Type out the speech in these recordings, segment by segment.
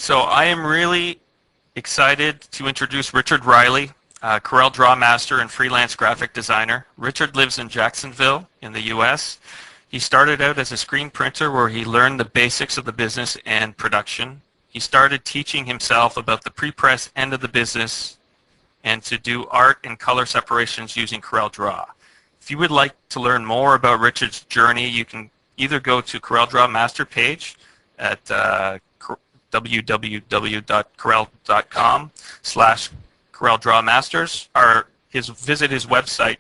So I am really excited to introduce Richard Riley, CorelDRAW master and freelance graphic designer. Richard lives in Jacksonville in the US. He started out as a screen printer where he learned the basics of the business and production. He started teaching himself about the pre-press end of the business and to do art and color separations using CorelDRAW. If you would like to learn more about Richard's journey, you can either go to CorelDRAW master page at www.corel.com/CorelDRAWmasters, or visit his website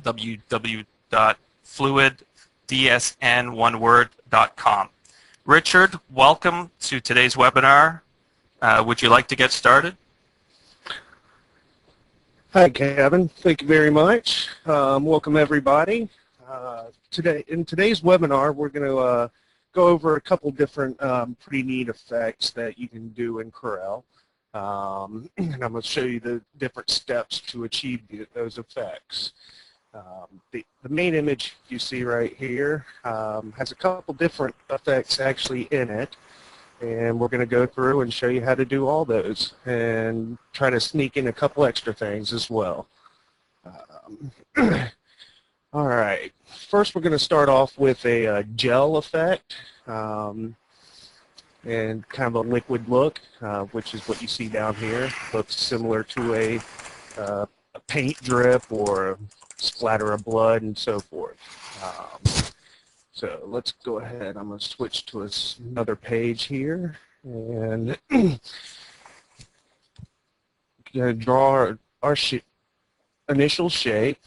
www.fluiddsn1word.com. Richard, welcome to today's webinar. Would you like to get started? Hi, Kevin. Thank you very much. Welcome, everybody. In today's webinar, we're going to go over a couple different pretty neat effects that you can do in Corel. And I'm going to show you the different steps to achieve those effects. The main image you see right here has a couple different effects actually in it. And we're going to go through and show you how to do all those and try to sneak in a couple extra things as well. All right, first we're going to start off with a gel effect and kind of a liquid look, which is what you see down here. Looks similar to a paint drip or a splatter of blood and so forth. So let's go ahead. I'm going to switch to another page here and going to draw our initial shape.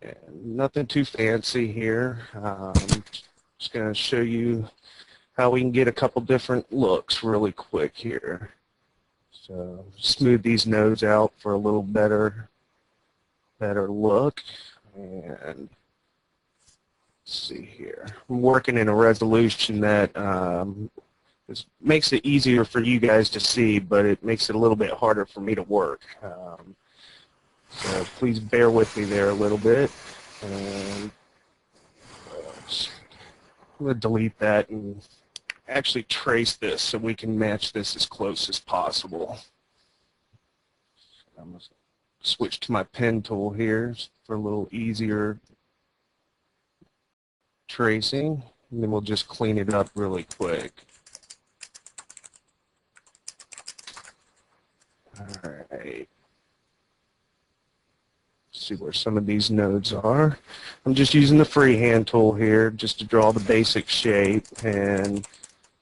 And nothing too fancy here. Just going to show you how we can get a couple different looks really quick here. So smooth these nodes out for a little better look. And let's see here. I'm working in a resolution that makes it easier for you guys to see, but it makes it a little bit harder for me to work. So please bear with me there a little bit. And I'm going to delete that and actually trace this so we can match this as close as possible. I'm going to switch to my pen tool here for a little easier tracing, and then we'll just clean it up really quick. All right. See where some of these nodes are. I'm just using the freehand tool here just to draw the basic shape and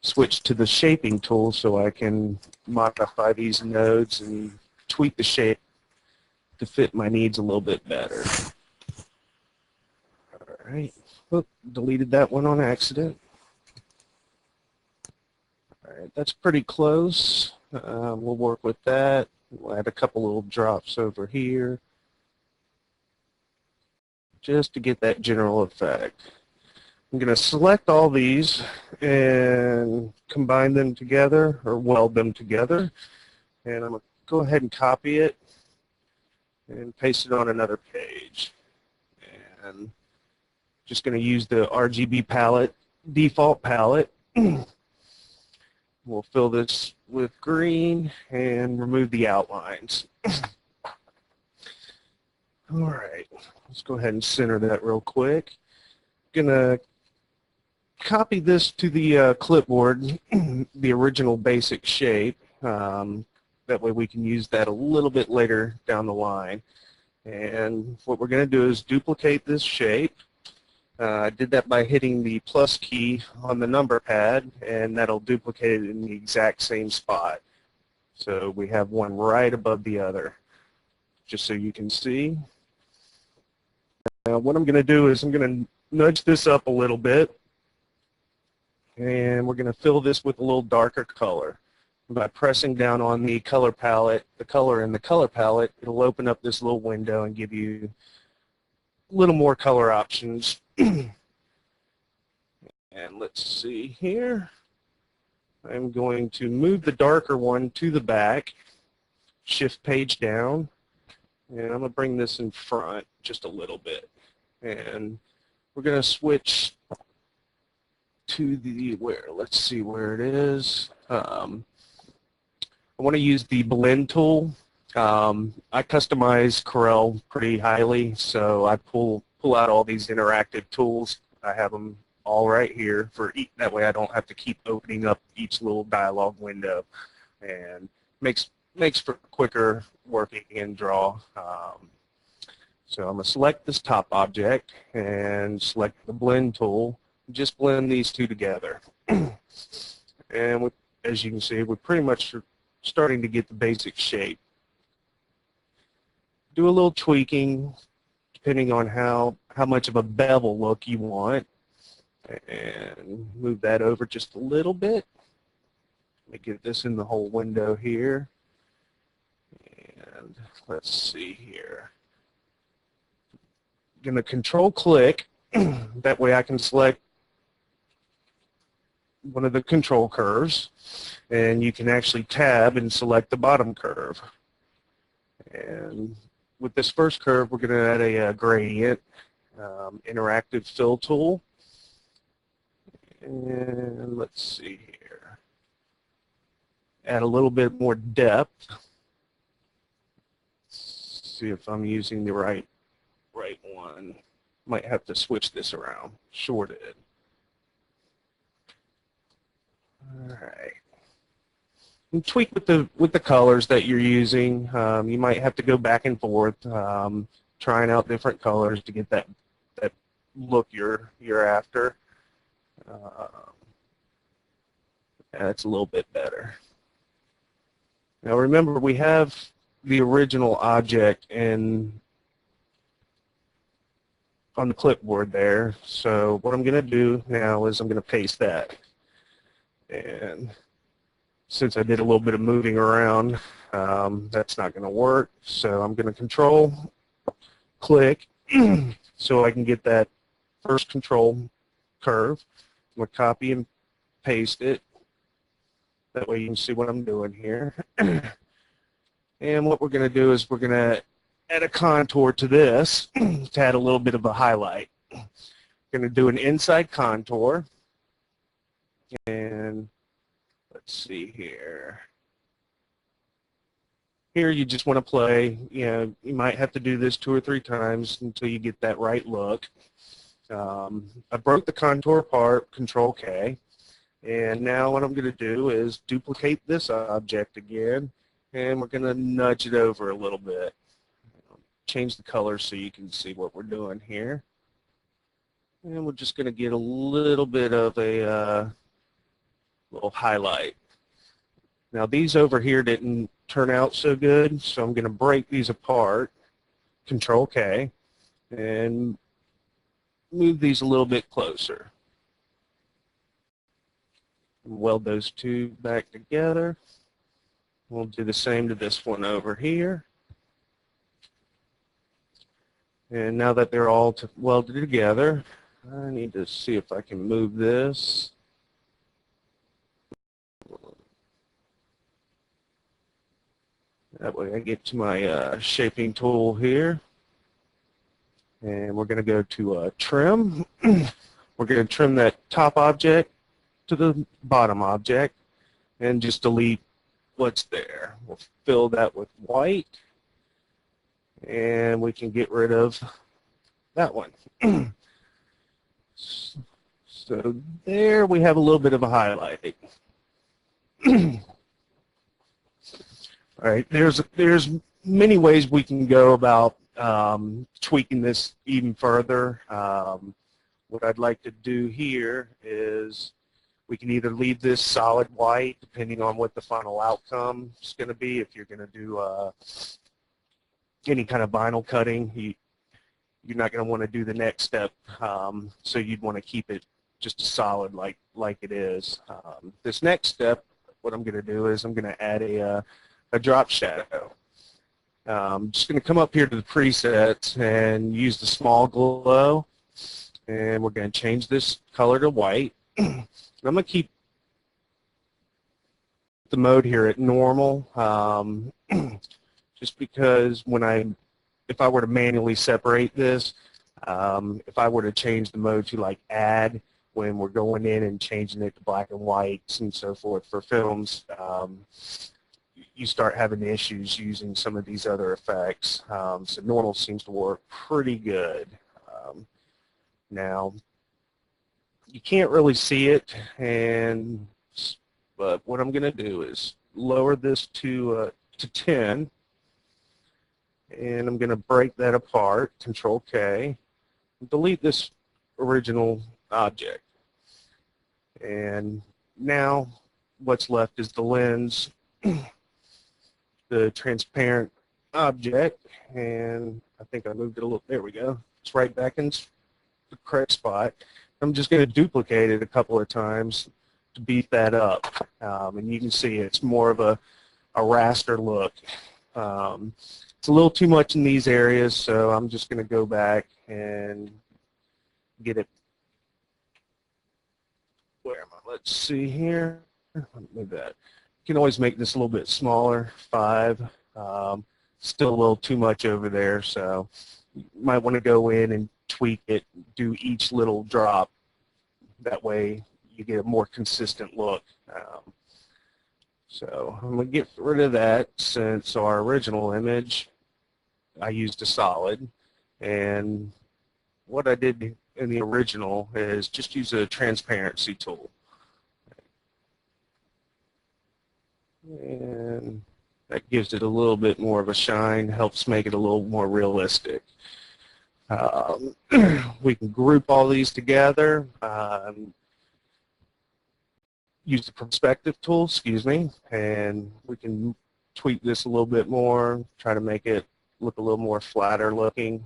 switch to the shaping tool so I can modify these nodes and tweak the shape to fit my needs a little bit better. All right. Oop, deleted that one on accident. All right, that's pretty close. We'll work with that. We'll add a couple little drops over here just to get that general effect. I'm going to select all these and combine them together or weld them together. And I'm going to go ahead and copy it and paste it on another page. And just going to use the RGB palette, default palette. We'll fill this with green and remove the outlines. All right, let's go ahead and center that real quick. Gonna copy this to the clipboard, the original basic shape. That way we can use that a little bit later down the line. And what we're going to do is duplicate this shape. I did that by hitting the plus key on the number pad, and that'll duplicate it in the exact same spot. So we have one right above the other, just so you can see. Now what I'm going to do is I'm going to nudge this up a little bit, and we're going to fill this with a little darker color. By pressing down on the color palette, the color in the color palette, it'll open up this little window and give you a little more color options. And let's see here. I'm going to move the darker one to the back, shift page down, and I'm going to bring this in front just a little bit. And we're going to switch to the let's see where it is. I want to use the blend tool. I customize Corel pretty highly, so I pull out all these interactive tools. I have them all right here for that way I don't have to keep opening up each little dialog window, and makes for quicker working in Draw. So I'm going to select this top object and select the blend tool. Just blend these two together. And as you can see, we're pretty much starting to get the basic shape. Do a little tweaking depending on how much of a bevel look you want. And move that over just a little bit. Let me get this in the whole window here. And let's see here. I'm going to control click. That way I can select one of the control curves, and you can actually tab and select the bottom curve. And with this first curve, we're going to add a gradient, interactive fill tool. And let's see here. Add a little bit more depth. See if I'm using the right one. Might have to switch this around. Sure did. All right. And tweak with the colors that you're using. You might have to go back and forth, trying out different colors to get that look you're after. That's a little bit better. Now remember, we have the original object on the clipboard there. So what I'm going to do now is I'm going to paste that. And since I did a little bit of moving around, that's not going to work. So I'm going to control click so I can get that first control curve. I'm going to copy and paste it. That way you can see what I'm doing here. And what we're going to do is we're going to add a contour to this to add a little bit of a highlight. Going to do an inside contour. And let's see here. Here you just want to play. You might have to do this 2 or 3 times until you get that right look. I broke the contour apart, Control K. And now what I'm going to do is duplicate this object again, and we're going to nudge it over a little bit. Change the color so you can see what we're doing here. And we're just going to get a little bit of a little highlight. Now these over here didn't turn out so good, so I'm going to break these apart, Control K, and move these a little bit closer. Weld those two back together. We'll do the same to this one over here. And now that they're all welded together, I need to see if I can move this. That way I get to my shaping tool here. And we're going to go to trim. We're going to trim that top object to the bottom object and just delete what's there. We'll fill that with white, and we can get rid of that one. So there we have a little bit of a highlight. All right, there's many ways we can go about tweaking this even further. What I'd like to do here is we can either leave this solid white, depending on what the final outcome is going to be. If you're going to do any kind of vinyl cutting, you're not going to want to do the next step, so you'd want to keep it just solid like it is. This next step, what I'm going to do is I'm going to add a drop shadow. I'm just going to come up here to the presets and use the small glow, and we're going to change this color to white. I'm going to keep the mode here at normal, just because if I were to manually separate this, if I were to change the mode to like add, when we're going in and changing it to black and whites and so forth for films, you start having issues using some of these other effects. So normal seems to work pretty good. Now, you can't really see it, but what I'm going to do is lower this to 10, and I'm going to break that apart, Control K, and delete this original object. And now what's left is the lens, the transparent object, and I think I moved it a little, there we go. It's right back in the correct spot. I'm just going to duplicate it a couple of times to beef that up. And you can see it's more of a raster look. It's a little too much in these areas, so I'm just going to go back and get it. Where am I? Let's see here. Move that. You can always make this a little bit smaller, 5. Still a little too much over there, so you might want to go in and tweak it, do each little drop. That way you get a more consistent look. So I'm going to get rid of that since our original image, I used a solid. And what I did in the original is just use a transparency tool. And that gives it a little bit more of a shine, helps make it a little more realistic. We can group all these together. Use the perspective tool, excuse me, and we can tweak this a little bit more, try to make it look a little more flatter looking,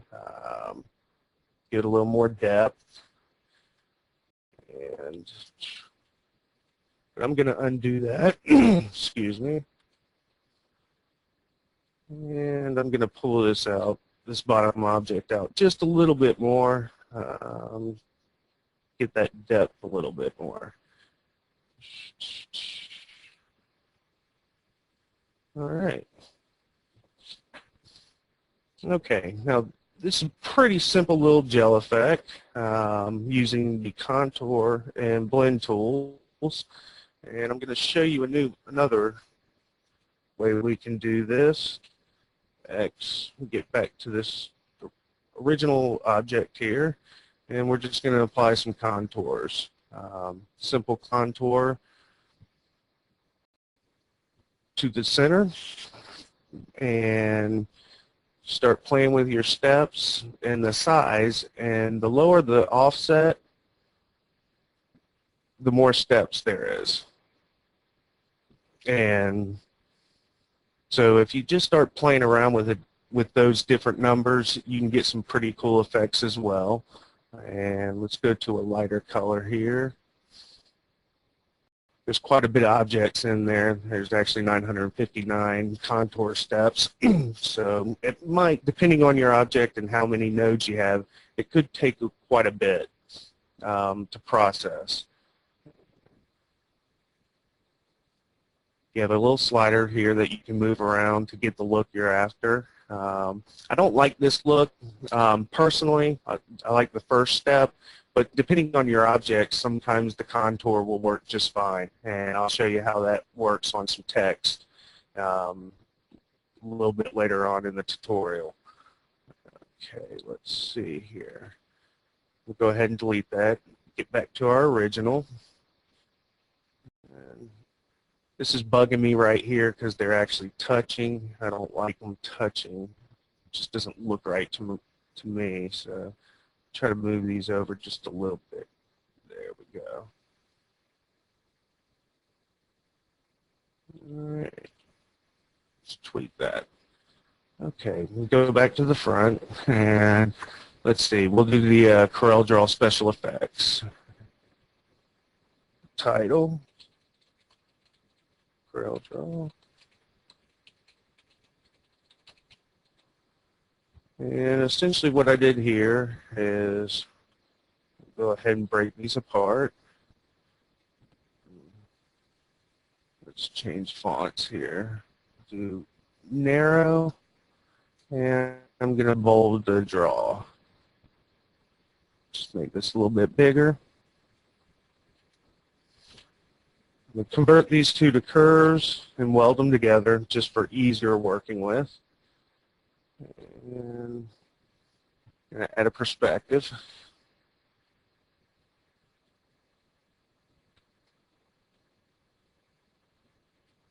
give it a little more depth. And I'm going to undo that, excuse me, and I'm going to pull this out, this bottom object out just a little bit more, get that depth a little bit more. All right. Okay, now this is a pretty simple little gel effect using the contour and blend tools, and I'm going to show you another way we can do this. Get back to this original object here, and we're just going to apply some contours. Simple contour to the center, and start playing with your steps and the size, and the lower the offset, the more steps there is. And so if you just start playing around with it, with those different numbers, you can get some pretty cool effects as well. And let's go to a lighter color here. There's quite a bit of objects in there. There's actually 959 contour steps. So it might, depending on your object and how many nodes you have, it could take quite a bit to process. You have a little slider here that you can move around to get the look you're after. I don't like this look personally. I like the first step, but depending on your object, sometimes the contour will work just fine, and I'll show you how that works on some text a little bit later on in the tutorial. Okay, let's see here. We'll go ahead and delete that, get back to our original. And this is bugging me right here because they're actually touching. I don't like them touching. It just doesn't look right to me. So try to move these over just a little bit. There we go. All right. Let's tweak that. Okay, we'll go back to the front, and let's see. We'll do the CorelDRAW special effects. Title. CorelDRAW. And essentially what I did here is go ahead and break these apart. Let's change fonts here. Do narrow, and I'm going to bold the draw. Just make this a little bit bigger. We'll convert these two to curves and weld them together just for easier working with. And add a perspective.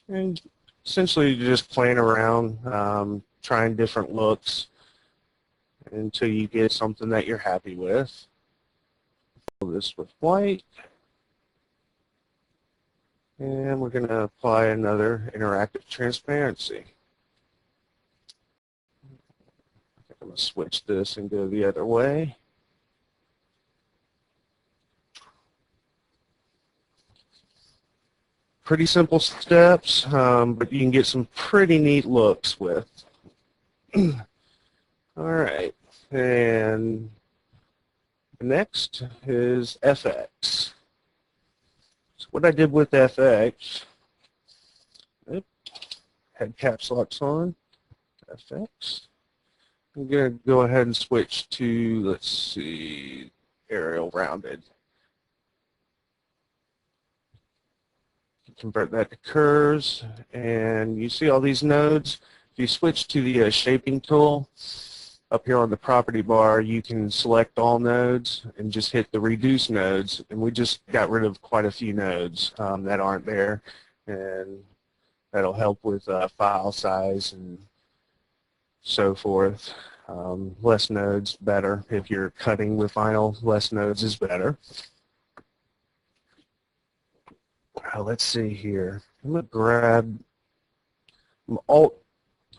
And essentially just playing around, trying different looks until you get something that you're happy with. Fill this with white. And we're going to apply another interactive transparency. I'm going to switch this and go the other way. Pretty simple steps, but you can get some pretty neat looks with. All right, and next is FX. So what I did with FX, had caps locks on, FX. I'm going to go ahead and switch to, let's see, Arial Rounded. Convert that to curves, and you see all these nodes. If you switch to the shaping tool up here on the property bar, you can select all nodes and just hit the reduce nodes, and we just got rid of quite a few nodes that aren't there, and that'll help with file size and so forth. Less nodes better. If you're cutting with vinyl, less nodes is better. Let's see here. I'm going to grab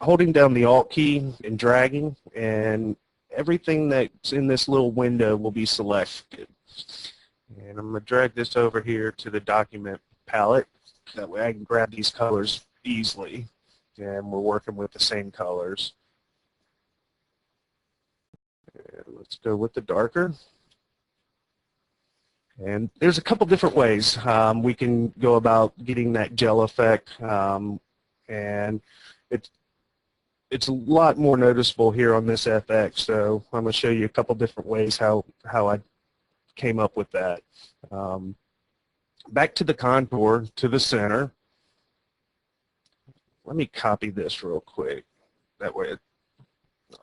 holding down the Alt key and dragging, and everything that's in this little window will be selected. And I'm going to drag this over here to the document palette. That way I can grab these colors easily, and we're working with the same colors. And let's go with the darker. And there's a couple different ways we can go about getting that gel effect, and it's a lot more noticeable here on this FX, so I'm going to show you a couple different ways how I came up with that. Back to the contour, to the center. Let me copy this real quick. That way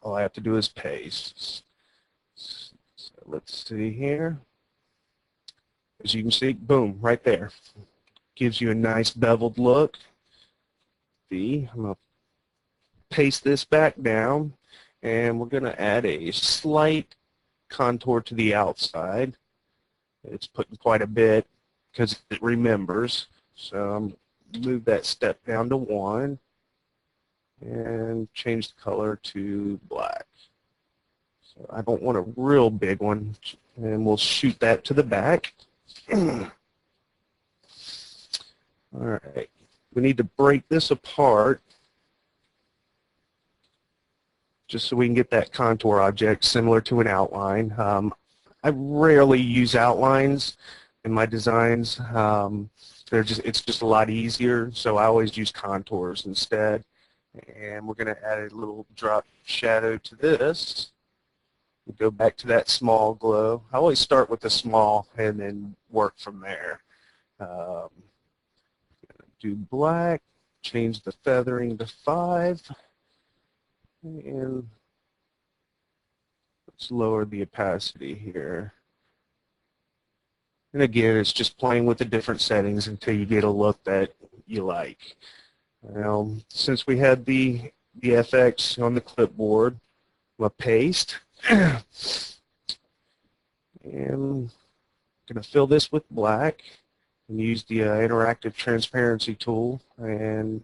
all I have to do is paste. So let's see here. As you can see, boom, right there. Gives you a nice beveled look. I'm going to paste this back down, and we're going to add a slight contour to the outside. It's putting quite a bit because it remembers. So I'm going to move that step down to 1 and change the color to black. So I don't want a real big one, and we'll shoot that to the back. All right, we need to break this apart just so we can get that contour object similar to an outline. I rarely use outlines in my designs. It's just a lot easier, so I always use contours instead. And we're going to add a little drop shadow to this. Go back to that small glow. I always start with the small and then work from there. Do black, change the feathering to 5, and let's lower the opacity here. And again, it's just playing with the different settings until you get a look that you like. Now, since we had the FX on the clipboard, I'm going to paste. And I'm going to fill this with black and use the interactive transparency tool and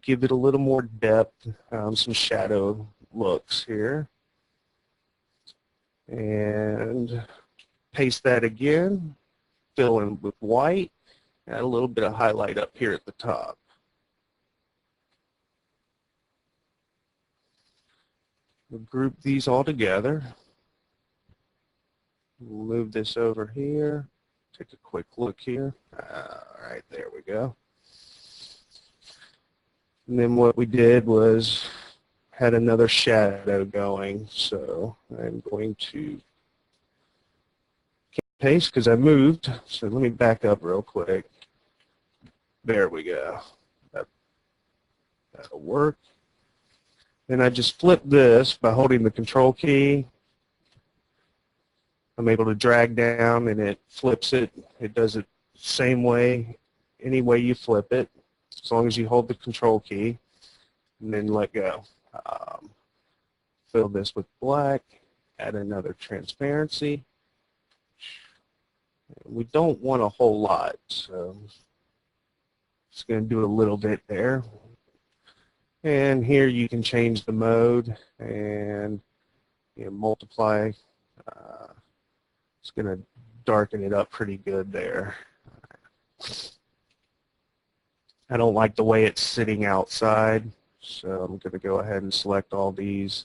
give it a little more depth, some shadow looks here. And paste that again, fill in with white, add a little bit of highlight up here at the top. We'll group these all together. We'll move this over here. Take a quick look here. All right, there we go. And then what we did was had another shadow going. So I'm going to paste because I moved. So let me back up real quick. There we go. That'll work. Then I just flip this by holding the control key. I'm able to drag down and it flips it. It does it the same way, any way you flip it, as long as you hold the control key and then let go. Fill this with black, add another transparency. We don't want a whole lot, so just going to do a little bit there. And here you can change the mode and multiply. It's going to darken it up pretty good there. I don't like the way it's sitting outside, so I'm going to go ahead and select all these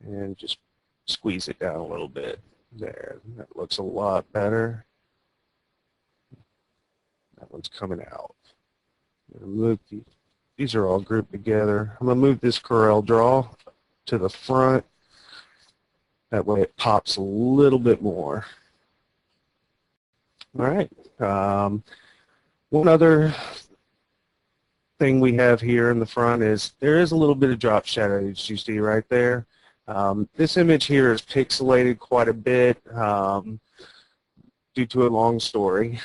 and just squeeze it down a little bit. There, that looks a lot better. That one's coming out. I'm going to move these are all grouped together. I'm going to move this CorelDRAW to the front. That way it pops a little bit more. All right. One other thing we have here in the front is there is a little bit of drop shadow that you see right there. This image here is pixelated quite a bit due to a long story,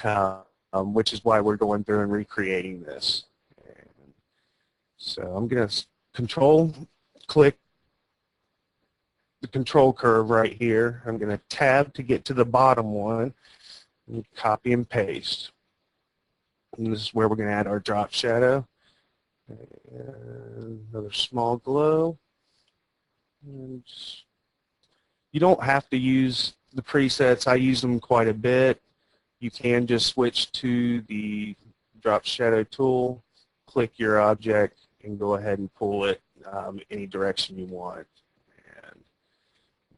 which is why we're going through and recreating this. So I'm going to click the control curve right here. I'm going to tab to get to the bottom one and copy and paste. And this is where we're going to add our drop shadow. And another small glow. And you don't have to use the presets. I use them quite a bit. You can just switch to the drop shadow tool, click your object, and go ahead and pull it any direction you want.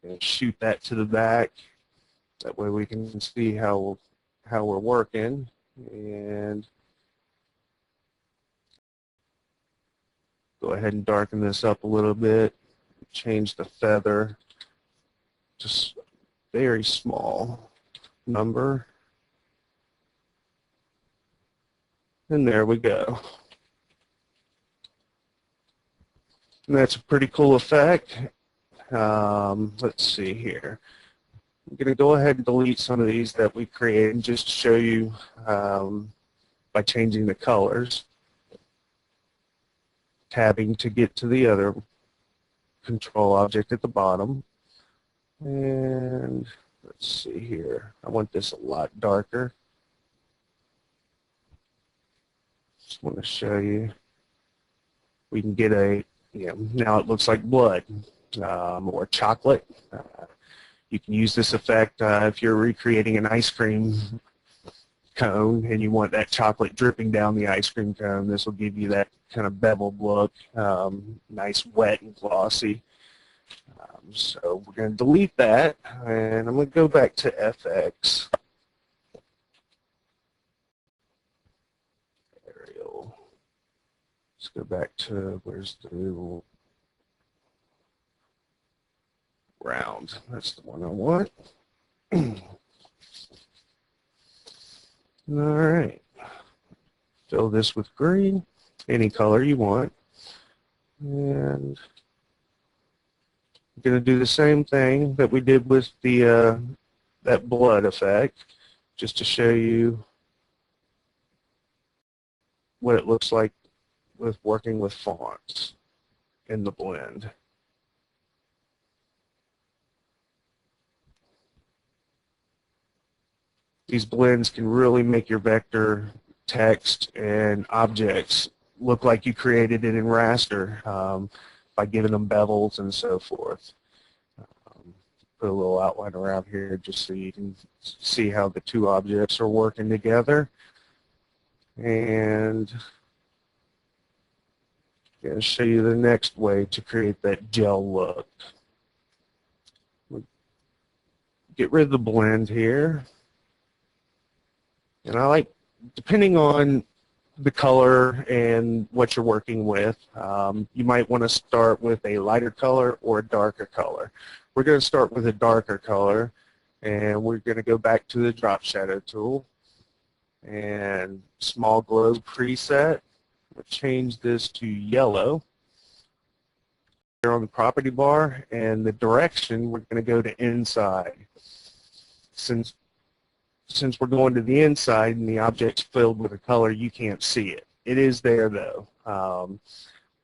And shoot that to the back. That way we can see how we're working. And go ahead and darken this up a little bit. Change the feather, just very small number. And there we go. And that's a pretty cool effect. Let's see here. I'm going to go ahead and delete some of these that we created just to show you by changing the colors. Tabbing to get to the other control object at the bottom. And let's see here. I want this a lot darker. Just want to show you. We can get now it looks like blood or chocolate. You can use this effect if you're recreating an ice cream cone and you want that chocolate dripping down the ice cream cone. This will give you that kind of beveled look, nice wet and glossy. So we're going to delete that, and I'm going to go back to FX. Arial. Let's go back to, where's the little round? That's the one I want. All right. Fill this with green, any color you want. And I'm going to do the same thing that we did with the that blood effect, just to show you what it looks like with working with fonts in the blend. These blends can really make your vector text and objects look like you created it in raster by giving them bevels and so forth. Put a little outline around here just so you can see how the two objects are working together. And I'm going to show you the next way to create that gel look. Get rid of the blend here. And I like, depending on the color and what you're working with, you might want to start with a lighter color or a darker color. We're going to start with a darker color, And we're going to go back to the drop shadow tool and small globe preset. We'll change this to yellow here on the property bar, and the direction we're going to go to inside. Since we're going to the inside and the object's filled with a color, you can't see it. It is there though.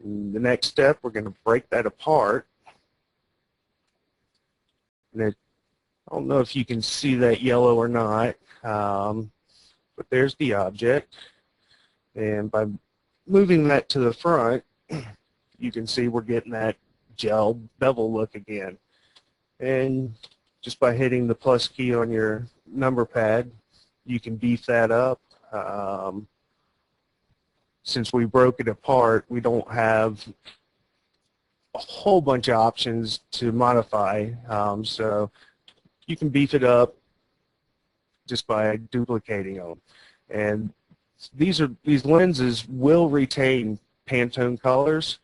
The next step, we're going to break that apart. And I don't know if you can see that yellow or not, but there's the object. And by moving that to the front, you can see we're getting that gel bevel look again. And just by hitting the plus key on your number pad, you can beef that up. Since we broke it apart, we don't have a whole bunch of options to modify, so you can beef it up just by duplicating them. And these lenses will retain Pantone colors,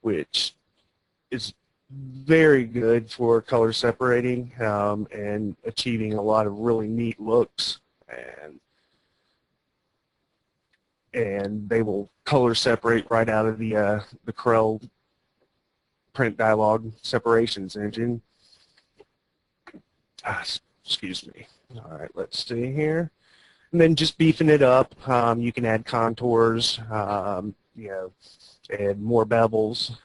which is very good for color separating and achieving a lot of really neat looks. And they will color separate right out of the Corel print dialog separations engine. Excuse me. All right, let's see here. And then just beefing it up, you can add contours, you know, add more bevels,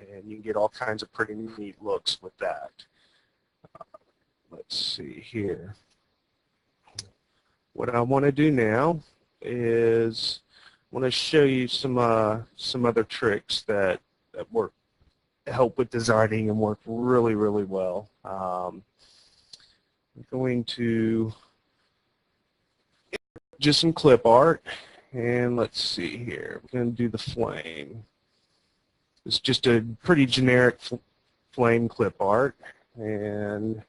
and you can get all kinds of pretty neat looks with that. Let's see here. What I want to do now is I want to show you some other tricks that help with designing and work really, really well. I'm going to just some clip art, and let's see here. We're going to do the flame. It's just a pretty generic flame clip art, and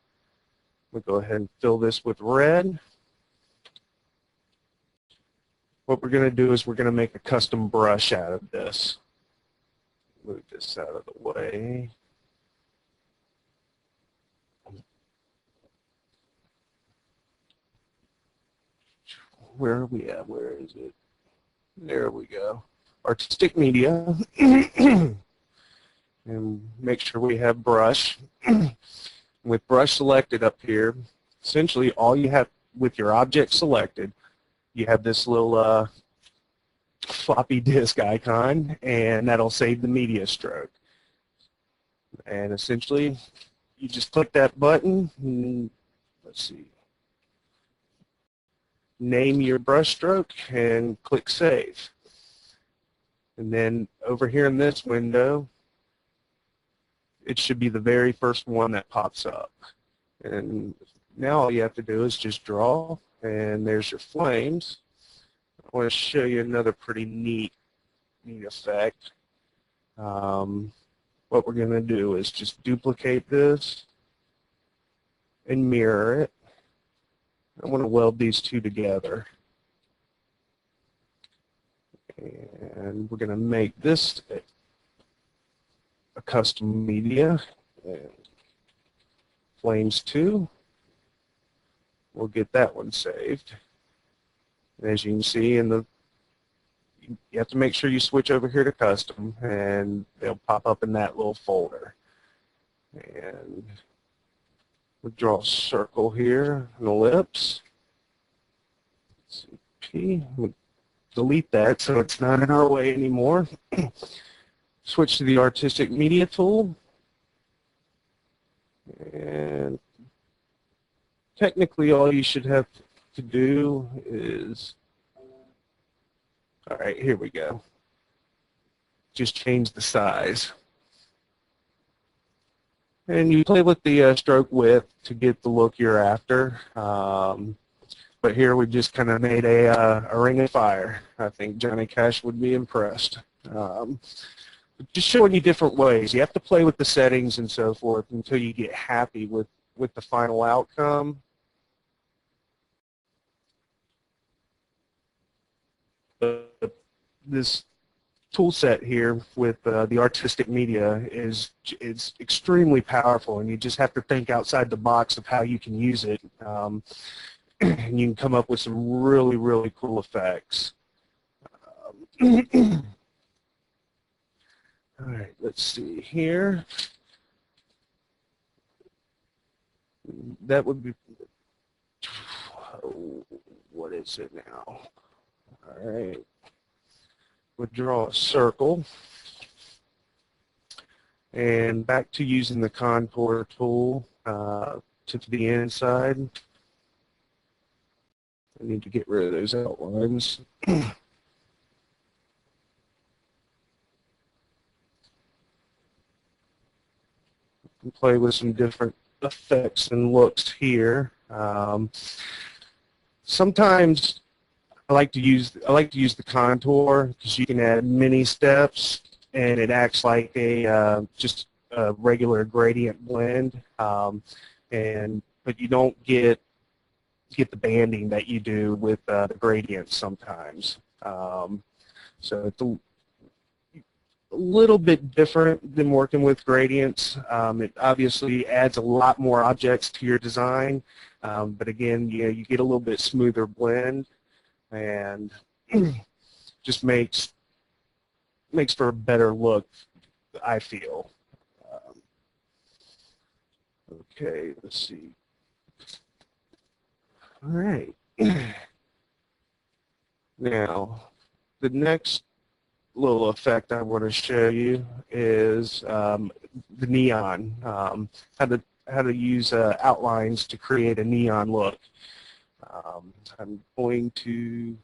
we'll go ahead and fill this with red. What we're going to do is we're going to make a custom brush out of this. Move this out of the way. Where are we at? Where is it? There we go. Artistic media. And make sure we have brush. With brush selected up here, essentially all you have with your object selected, you have this little floppy disk icon, and that'll save the media stroke. And essentially, you just click that button, and let's see, name your brush stroke, and click Save. And then over here in this window, it should be the very first one that pops up. And now all you have to do is just draw, and there's your flames. I want to show you another pretty neat effect. What we're going to do is just duplicate this and mirror it. I want to weld these two together. And we're going to make this a custom media. And Flames 2. We'll get that one saved. And as you can see, you have to make sure you switch over here to custom, and they'll pop up in that little folder. And we'll draw a circle here, an ellipse. P. We'll delete that so it's not in our way anymore. Switch to the artistic media tool. And technically all you should have to do is, all right, here we go. Just change the size. And you play with the stroke width to get the look you're after. But here we just kind of made a ring of fire. I think Johnny Cash would be impressed. Just showing you different ways. You have to play with the settings and so forth until you get happy with the final outcome. This tool set here with the artistic media is extremely powerful, and you just have to think outside the box of how you can use it, and you can come up with some really, really cool effects. All right, let's see here. That would be, what is it now? All right, we'll draw a circle. And back to using the contour tool to the inside. I need to get rid of those outlines. Play with some different effects and looks here. Sometimes I like to use the contour because you can add mini steps, and it acts like a just a regular gradient blend, but you don't get the banding that you do with the gradients sometimes. So it's a little bit different than working with gradients. It obviously adds a lot more objects to your design, but again, you get a little bit smoother blend, and just makes for a better look, I feel. Okay, let's see. All right. Now, the next little effect I want to show you is the neon. How to use outlines to create a neon look. I'm going to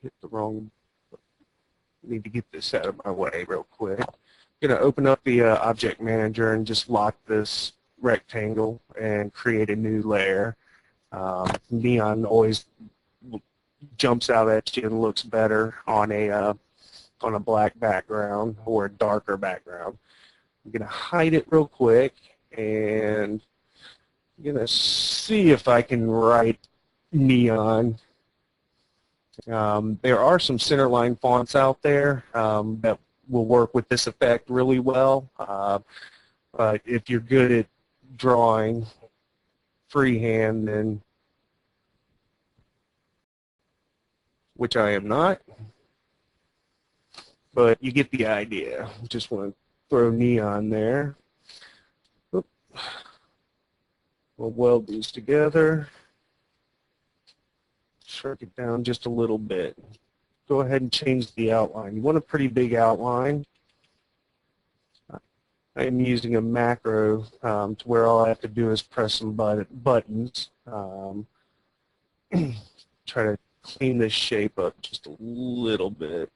hit the wrong. Need to get this out of my way real quick. I'm going to open up the object manager and just lock this rectangle and create a new layer. Neon always jumps out at you and looks better on a black background or a darker background. I'm going to hide it real quick, and I'm going to see if I can write neon. There are some centerline fonts out there that will work with this effect really well, but if you're good at drawing freehand, then, which I am not, but you get the idea. Just want to throw neon there. Oop. We'll weld these together. Shrink it down just a little bit. Go ahead and change the outline. You want a pretty big outline. I am using a macro to where all I have to do is press some buttons. Try to clean this shape up just a little bit.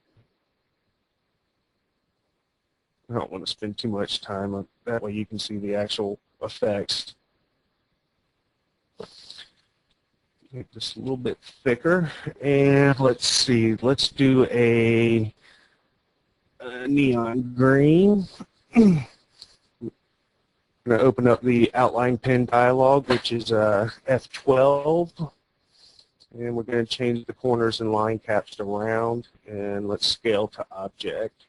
I don't want to spend too much time on that way you can see the actual effects. Make this a little bit thicker, and let's see, let's do a neon green. I'm going to open up the outline pen dialog, which is F12, and we're going to change the corners and line caps to round, and let's scale to object.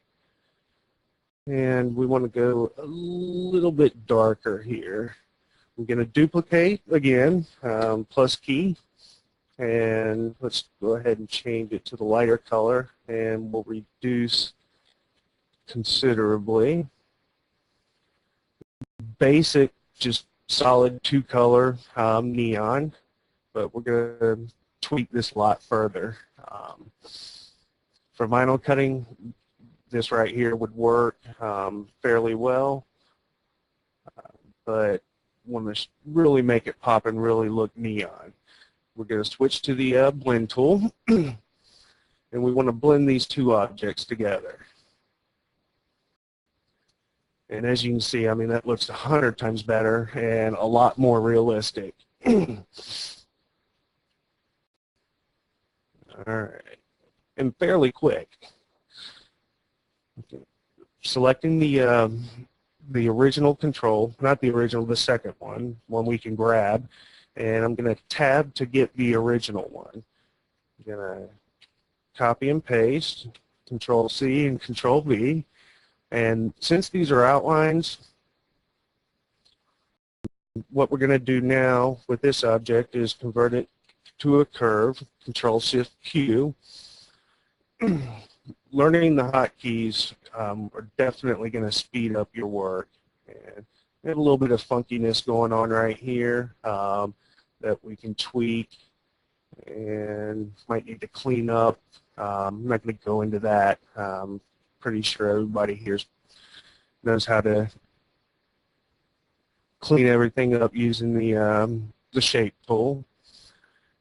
And we want to go a little bit darker here. I'm going to duplicate again, plus key, and let's go ahead and change it to the lighter color, and we'll reduce considerably. Basic, just solid two-color neon, but we're going to tweak this a lot further. For vinyl cutting, this right here would work fairly well, but want to really make it pop and really look neon. We're going to switch to the blend tool, and we want to blend these two objects together. And as you can see, I mean, that looks 100 times better and a lot more realistic. All right, and fairly quick. Okay. Selecting the original control, not the original, the second one we can grab, and I'm going to tab to get the original one. I'm going to copy and paste, Control C and Control V. And since these are outlines, what we're going to do now with this object is convert it to a curve, Control Shift Q. Learning the hotkeys are definitely going to speed up your work. And we have a little bit of funkiness going on right here that we can tweak and might need to clean up. I'm not going to go into that. Pretty sure everybody here knows how to clean everything up using the shape tool.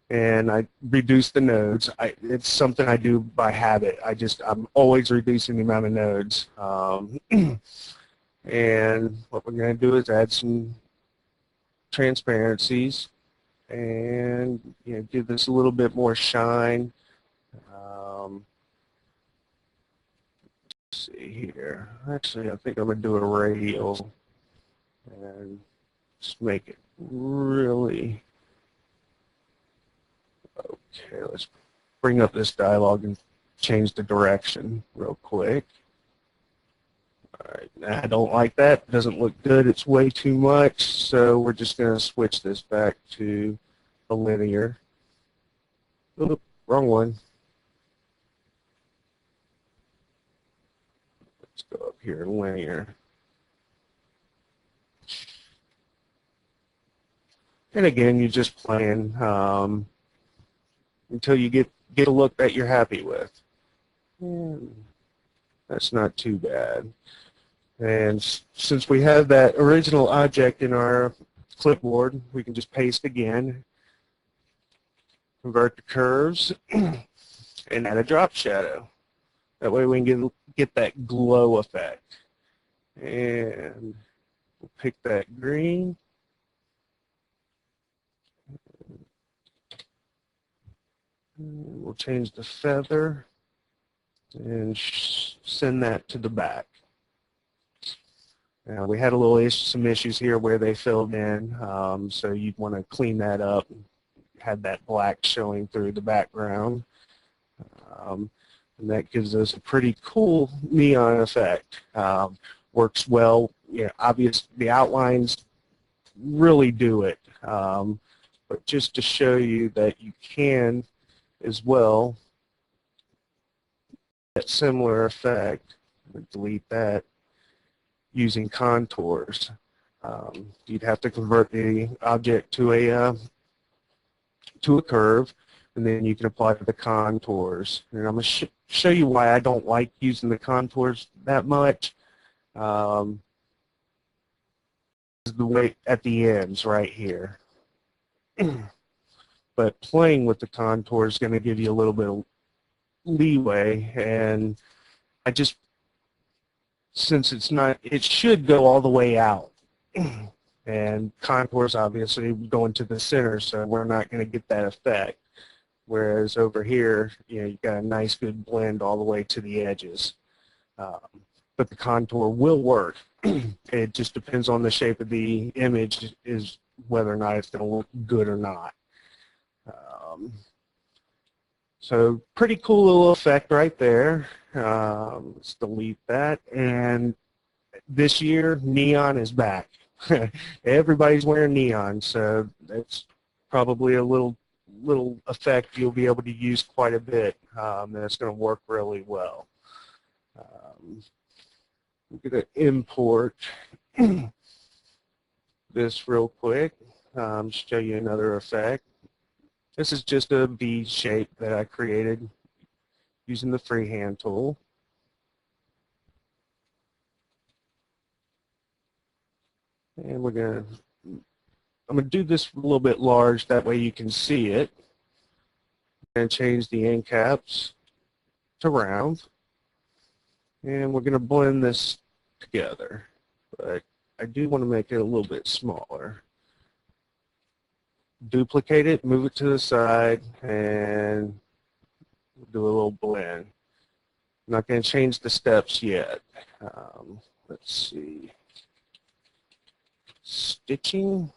And I reduce the nodes. It's something I do by habit. I'm always reducing the amount of nodes. And what we're going to do is add some transparencies and give this a little bit more shine. Let's see here. Actually, I think I'm going to do a radial and just make it really. Okay, let's bring up this dialog and change the direction real quick. All right, now I don't like that. It doesn't look good. It's way too much. So we're just going to switch this back to a linear. Oop, wrong one. Let's go up here, linear. And again, you're just playing until you get a look that you're happy with. And that's not too bad. And since we have that original object in our clipboard, we can just paste again, convert the curves, and add a drop shadow. That way we can get that glow effect. And we'll pick that green. And we'll change the feather and send that to the back. Now we had some issues here where they filled in, so you'd want to clean that up. Had that black showing through the background, and that gives us a pretty cool neon effect. Works well. The outlines really do it, but just to show you that you can as well that similar effect. Delete that. Using contours. You'd have to convert the object to a curve, and then you can apply the contours. And I'm going to show you why I don't like using the contours that much. The way at the ends right here. But playing with the contours is going to give you a little bit of leeway, and since it should go all the way out. And contours obviously go into the center, so we're not going to get that effect. Whereas over here, you've got a nice good blend all the way to the edges. But the contour will work. It just depends on the shape of the image is whether or not it's going to look good or not. So pretty cool little effect right there. Let's delete that. And this year, neon is back. Everybody's wearing neon, so that's probably a little effect you'll be able to use quite a bit. That's going to work really well. I'm going to import this real quick. Show you another effect. This is just a V shape that I created using the freehand tool. And I'm going to do this a little bit large, that way you can see it. And change the end caps to round. And we're going to blend this together. But I do want to make it a little bit smaller. Duplicate it, move it to the side, and do a little blend. I'm not going to change the steps yet. Let's see. Stitching.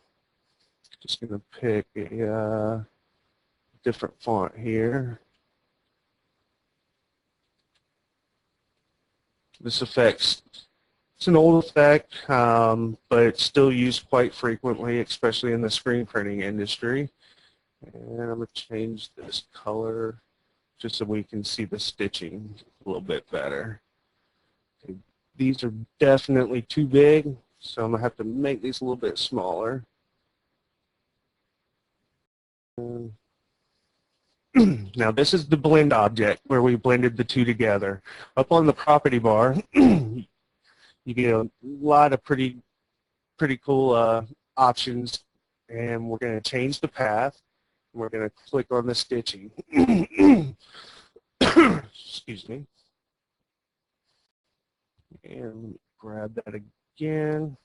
Just going to pick a different font here. This effect's it's an old effect, but it's still used quite frequently, especially in the screen printing industry. And I'm going to change this color just so we can see the stitching a little bit better. Okay, these are definitely too big, so I'm going to have to make these a little bit smaller. Now this is the blend object where we blended the two together. Up on the property bar, you get a lot of pretty cool options, and we're going to change the path. We're going to click on the stitching. Excuse me. And grab that again.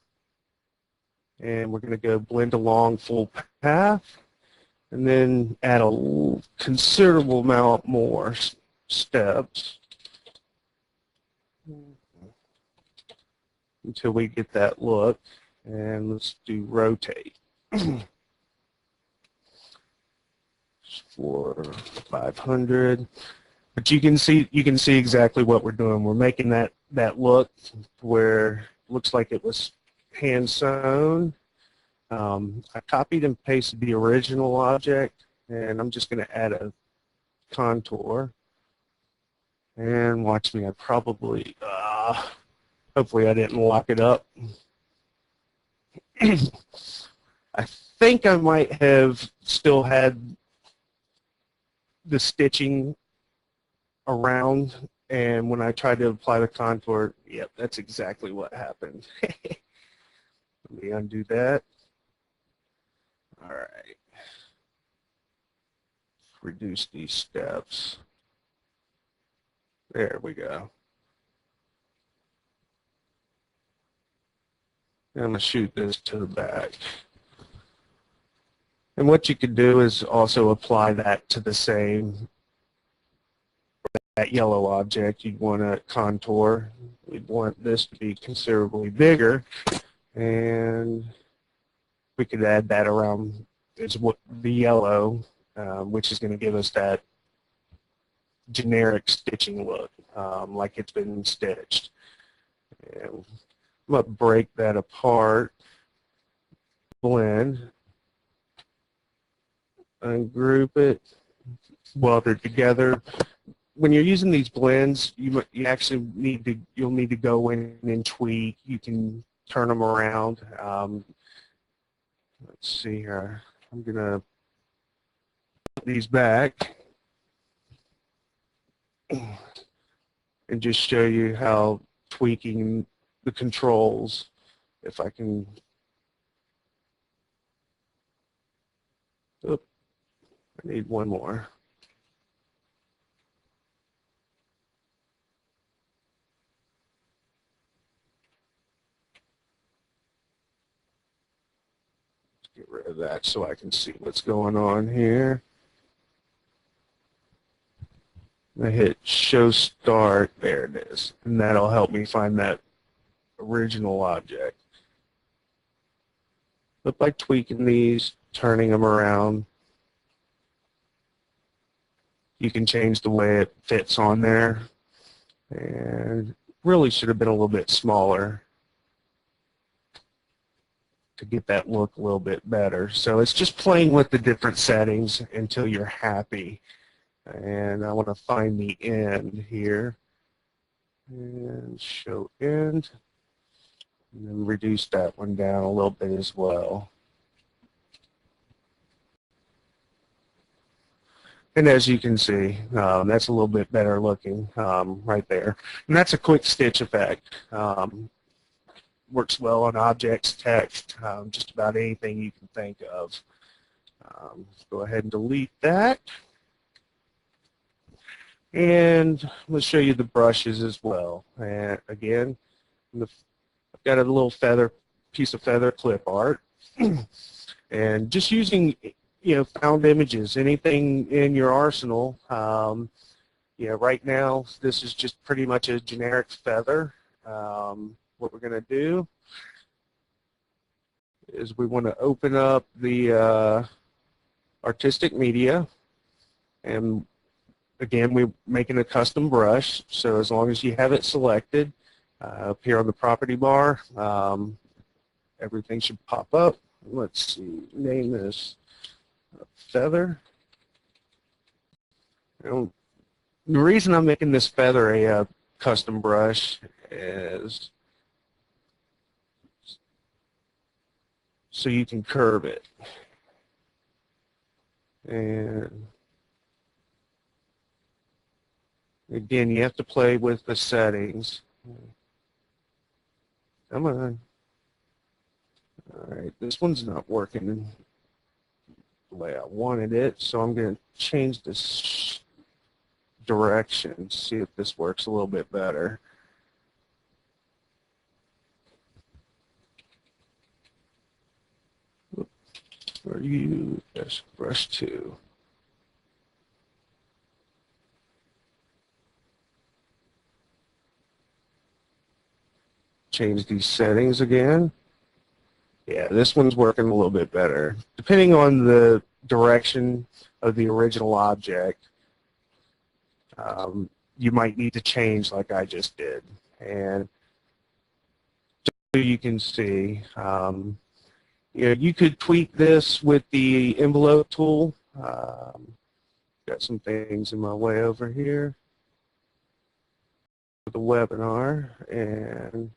And we're going to go blend along full path. And then add a considerable amount more steps until we get that look. And let's do rotate for 500. But you can see exactly what we're doing. We're making that look where it looks like it was hand sewn. I copied and pasted the original object, and I'm just going to add a contour. And watch me, I probably, hopefully I didn't lock it up. I think I might have still had the stitching around, and when I tried to apply the contour, yep, that's exactly what happened. Let me undo that. All right. Reduce these steps. There we go. And I'm going to shoot this to the back. And what you could do is also apply that to the same, that yellow object. You'd want to contour. We'd want this to be considerably bigger. And we could add that around is what the yellow, which is going to give us that generic stitching look, like it's been stitched. And I'm going to break that apart, blend, ungroup it while they're together. When you're using these blends, you actually you'll need to go in and tweak. You can turn them around. Let's see here. I'm going to put these back and just show you how tweaking the controls, if I can. Oop, I need one more. Get rid of that so I can see what's going on here. I hit show start, there it is, and that'll help me find that original object. But by tweaking these, turning them around, you can change the way it fits on there, and really should have been a little bit smaller to get that look a little bit better. So it's just playing with the different settings until you're happy. And I want to find the end here and show end, and then reduce that one down a little bit as well. And as you can see, that's a little bit better looking right there. And that's a quick stitch effect. Works well on objects, text, just about anything you can think of. Go ahead and delete that. And let's show you the brushes as well. And again, I've got a little piece of feather clip art. And just using, found images, anything in your arsenal. Right now, this is just pretty much a generic feather. What we're going to do is we want to open up the artistic media, and again, we're making a custom brush, so as long as you have it selected, Up here on the property bar, everything should pop up. Let's see, name this feather. The reason I'm making this feather a custom brush is so you can curve it. And again, you have to play with the settings. Come on. All right, this one's not working the way I wanted it, so I'm going to change this direction, see if this works a little bit better. Where you, yes, brush 2. Change these settings again. Yeah, this one's working a little bit better. Depending on the direction of the original object, you might need to change like I just did. And so you can see, you could tweak this with the envelope tool. Got some things in my way over here for the webinar, and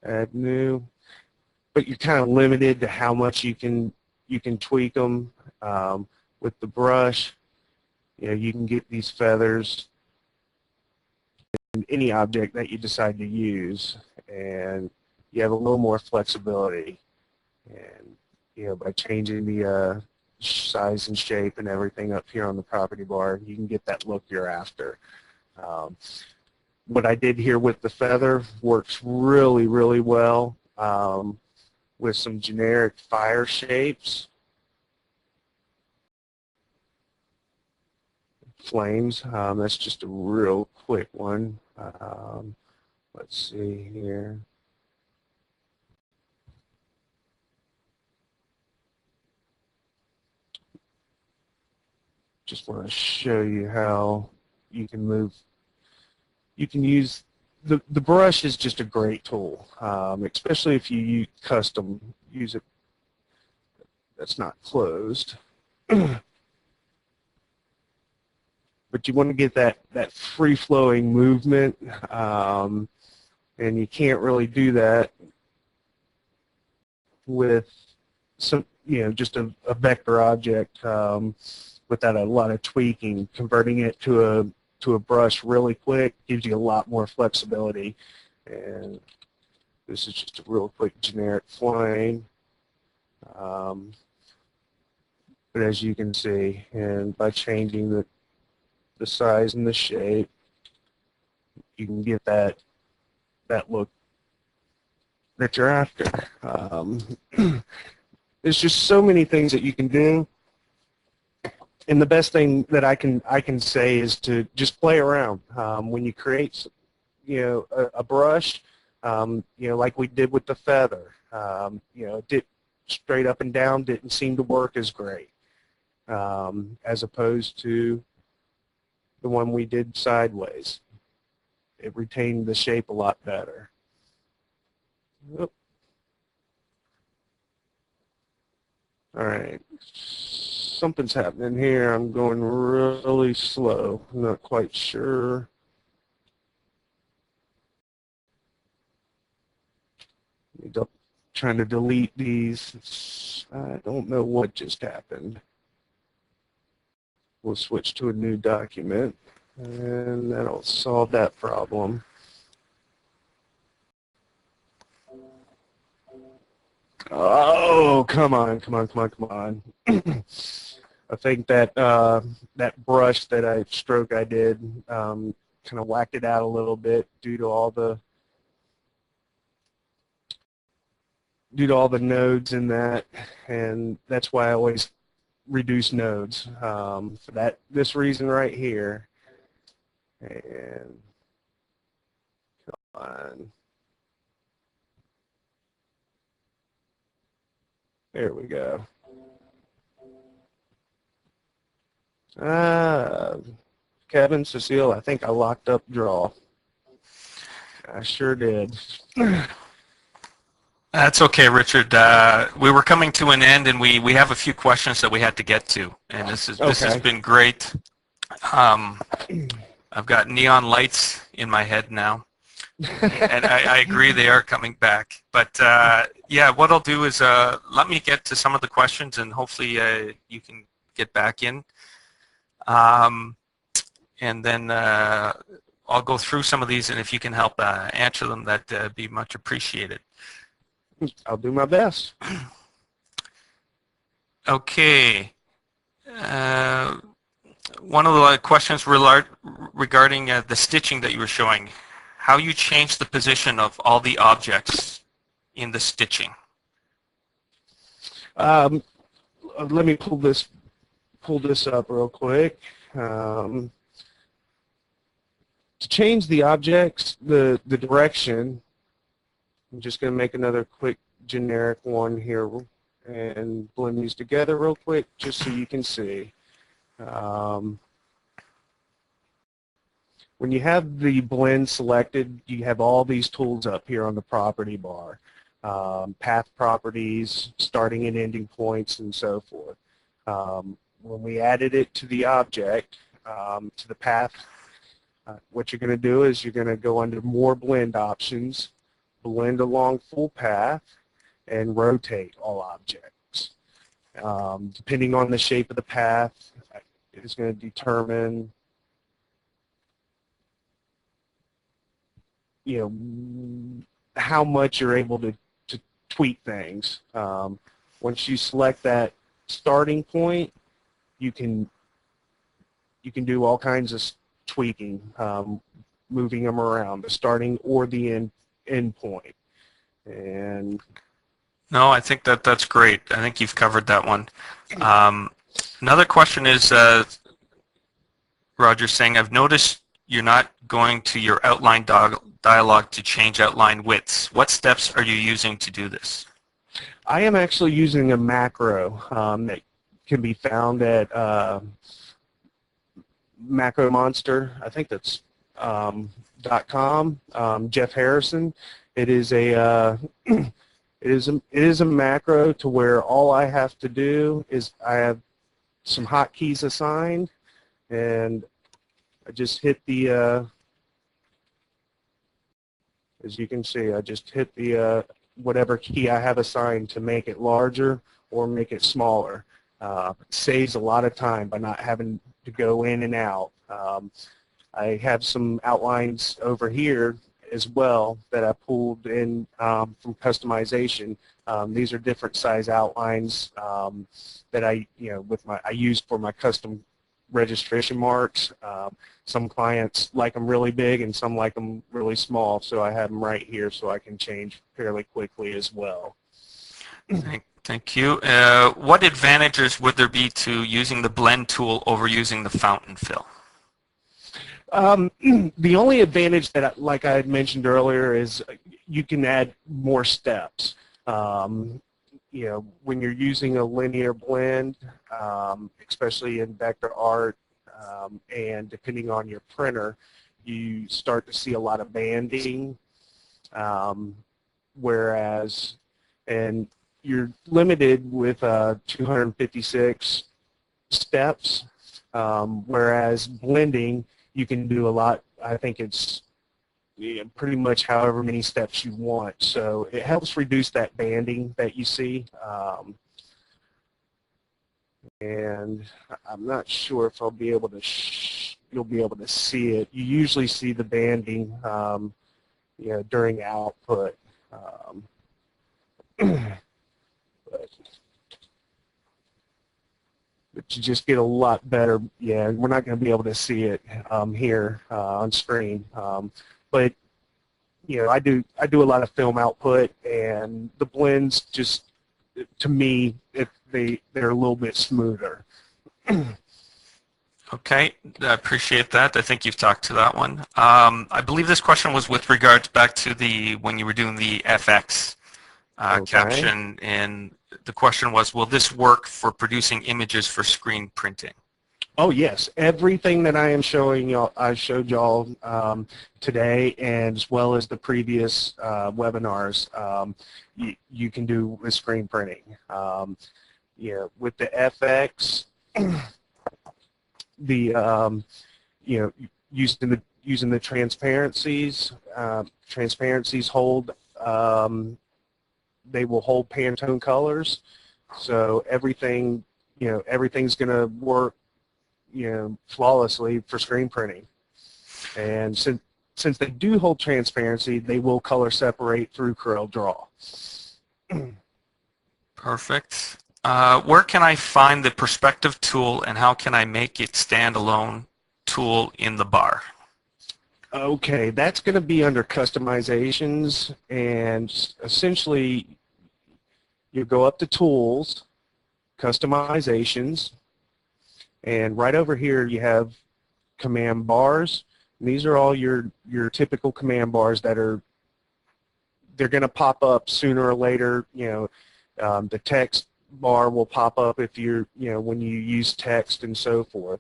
add new. But you're kind of limited to how much you can tweak them. With the brush, you can get these feathers in any object that you decide to use, and you have a little more flexibility. And by changing the size and shape and everything up here on the property bar, you can get that look you're after. What I did here with the feather works really, really well with some generic fire shapes. Flames, that's just a real quick one. Let's see here. Just want to show you how you can move. You can use the brush is just a great tool, especially if you use it that's not closed. But you want to get that free-flowing movement, and you can't really do that with some, just a vector object without a lot of tweaking. Converting it to a brush really quick gives you a lot more flexibility. And this is just a real quick generic flame. But as you can see, and by changing the size and the shape, you can get that look that you're after. There's just so many things that you can do, and the best thing that I can say is to just play around. When you create, a brush, like we did with the feather, it did straight up and down didn't seem to work as great, as opposed to the one we did sideways. It retained the shape a lot better. Oop. All right, something's happening here. I'm going really slow. I'm not quite sure. Trying to delete these. I don't know what just happened. We'll switch to a new document, and that'll solve that problem. Oh, come on. I think that that brush stroke I did kind of whacked it out a little bit due to all the nodes in that, and that's why I always reduce nodes for this reason right here. And come on. There we go. Kevin, Cecile, I think I locked up draw. I sure did. That's okay, Richard. We were coming to an end, and we have a few questions that we had to get to, and this has Okay. been great. I've got neon lights in my head now, and I agree they are coming back. But yeah, what I'll do is let me get to some of the questions, and hopefully you can get back in. And then I'll go through some of these, and if you can help answer them, that'd be much appreciated. I'll do my best. Okay. One of the questions regarding the stitching that you were showing, how you changed the position of all the objects in the stitching. Let me pull this up real quick. To change the objects, the direction, I'm just going to make another quick generic one here and blend these together real quick just so you can see. When you have the blend selected, you have all these tools up here on the property bar. Path properties, starting and ending points, and so forth. When we added it to the object, to the path, what you're going to do is you're going to go under more blend options, blend along full path, and rotate all objects. Depending on the shape of the path, it is going to determine how much you're able to tweak things. Once you select that starting point, you can do all kinds of tweaking, moving them around, the starting or the end point. And no, I think that's great. I think you've covered that one. Another question is, Roger saying, I've noticed you're not going to your outline dialog to change outline widths. What steps are you using to do this? I am actually using a macro that can be found at Macro Monster. I think that's .com. Jeff Harrison. It is a it is a macro to where all I have to do is I have some hotkeys assigned, and I just hit the as you can see, I just hit the whatever key I have assigned to make it larger or make it smaller. It saves a lot of time by not having to go in and out. I have some outlines over here as well that I pulled in from customization. These are different size outlines that I use for my custom registration marks. Some clients like them really big and some like them really small, so I have them right here so I can change fairly quickly as well. Thank you. What advantages would there be to using the blend tool over using the fountain fill? The only advantage that, like I had mentioned earlier, is you can add more steps. When you're using a linear blend, especially in vector art, and depending on your printer, you start to see a lot of banding, whereas, and you're limited with 256 steps, whereas blending, you can do a lot. I think it's pretty much however many steps you want. So it helps reduce that banding that you see. And I'm not sure if I'll be able to, you'll be able to see it. You usually see the banding during output. But you just get a lot better. Yeah, we're not going to be able to see it here on screen. But I do a lot of film output, and the blends just, to me, they're a little bit smoother. Okay, I appreciate that. I think you've talked to that one. I believe this question was with regards back to when you were doing the FX caption, and the question was, will this work for producing images for screen printing? Oh yes, everything that I am showing y'all, I showed y'all today, and as well as the previous webinars, you can do with screen printing. With the FX, the using the transparencies, transparencies hold. They will hold Pantone colors, so everything's going to work flawlessly for screen printing. And since they do hold transparency, they will color separate through CorelDRAW. Perfect. Where can I find the perspective tool, and how can I make it standalone tool in the bar? Okay, that's going to be under customizations, and essentially you go up to tools, customizations, and right over here you have command bars. And these are all your typical command bars they're going to pop up sooner or later. The text bar will pop up if when you use text and so forth.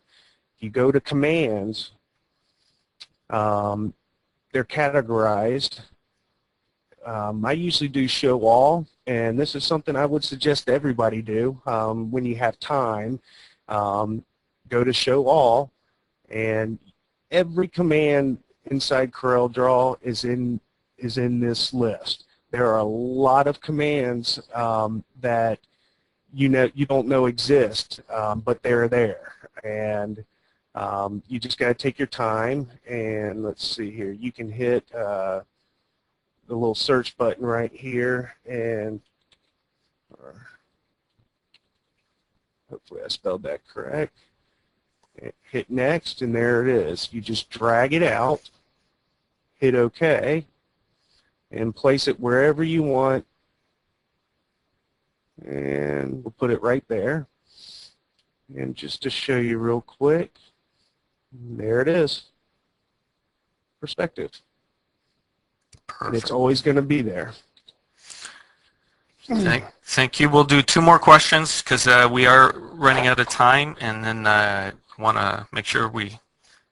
If you go to commands, they're categorized. I usually do show all, and this is something I would suggest everybody do when you have time. Go to show all, and every command inside CorelDRAW is in this list. There are a lot of commands that you don't know exist, but they're there, and you just got to take your time. And let's see here, you can hit the little search button right here, and hopefully I spelled that correct. Hit next, and there it is. You just drag it out, hit OK, and place it wherever you want, and we'll put it right there. And just to show you real quick, there it is, perspective. Perfect. And it's always going to be there. Thank you. We'll do 2 more questions because we are running out of time, and then want to make sure we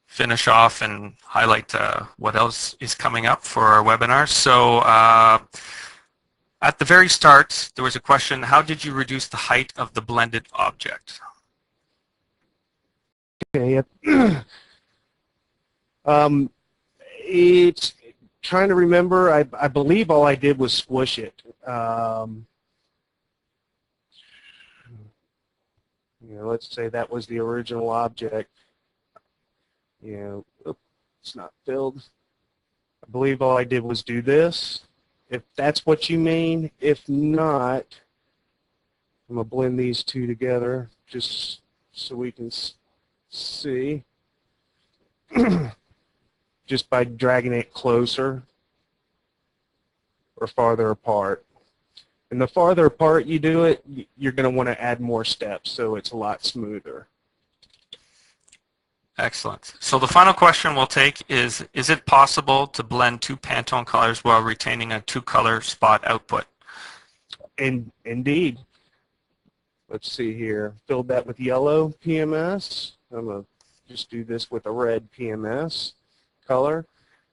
finish off and highlight what else is coming up for our webinar. So at the very start, there was a question, how did you reduce the height of the blended object? Okay. It's trying to remember. I believe all I did was squish it. Let's say that was the original object. It's not filled. I believe all I did was do this, if that's what you mean. If not, I'm going to blend these two together just so we can see. Just by dragging it closer or farther apart. And the farther apart you do it, you're going to want to add more steps so it's a lot smoother. Excellent. So the final question we'll take is it possible to blend 2 Pantone colors while retaining a 2-color spot output? Indeed. Let's see here. Filled that with yellow PMS. I'm going to just do this with a red PMS color.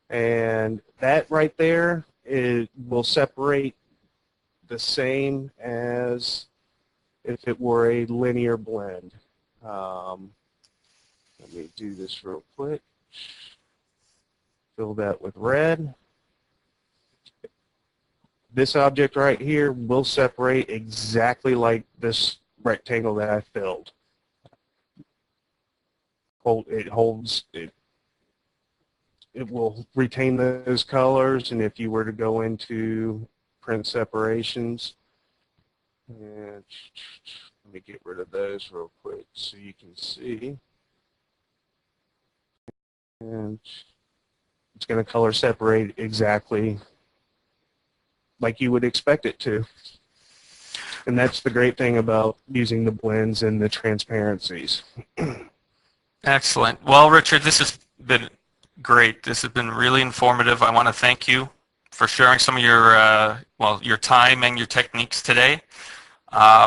And that right there will separate the same as if it were a linear blend. Let me do this real quick. Fill that with red. This object right here will separate exactly like this rectangle that I filled. It will retain those colors, and if you were to go into print separations, and let me get rid of those real quick so you can see. And it's going to color separate exactly like you would expect it to. And that's the great thing about using the blends and the transparencies. Excellent. Well, Richard, this has been great. This has been really informative. I want to thank you for sharing some of your your time and your techniques today.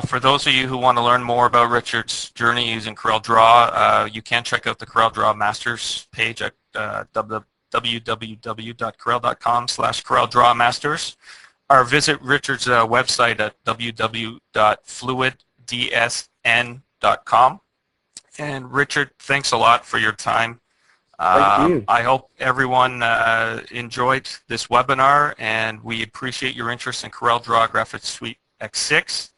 For those of you who want to learn more about Richard's journey using CorelDRAW, you can check out the CorelDRAW Masters page at www.corel.com/CorelDrawMasters, or visit Richard's website at www.fluiddsn.com. And Richard, thanks a lot for your time. Thank you. I hope everyone enjoyed this webinar, and we appreciate your interest in CorelDRAW Graphics Suite X6.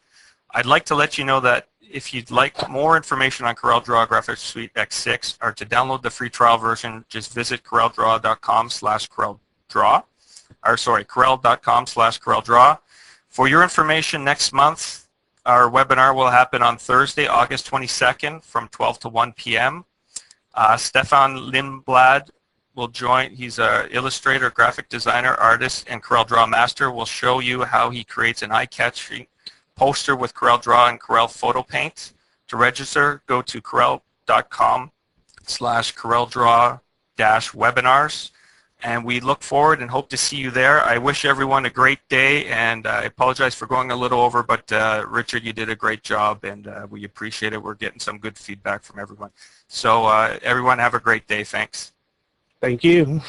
I'd like to let you know that if you'd like more information on CorelDRAW Graphics Suite X6 or to download the free trial version, just visit coreldraw.com/CorelDRAW, or sorry, corel.com/CorelDRAW. For your information, next month, our webinar will happen on Thursday, August 22nd from 12 to 1 p.m. Stefan Lindblad will join. He's an illustrator, graphic designer, artist, and CorelDRAW master. Will show you how he creates an eye-catching poster with CorelDRAW and Corel Photo Paint. To register, go to corel.com/CorelDRAW-webinars. And we look forward and hope to see you there. I wish everyone a great day, and I apologize for going a little over, but Richard, you did a great job, and we appreciate it. We're getting some good feedback from everyone. So everyone have a great day. Thanks. Thank you.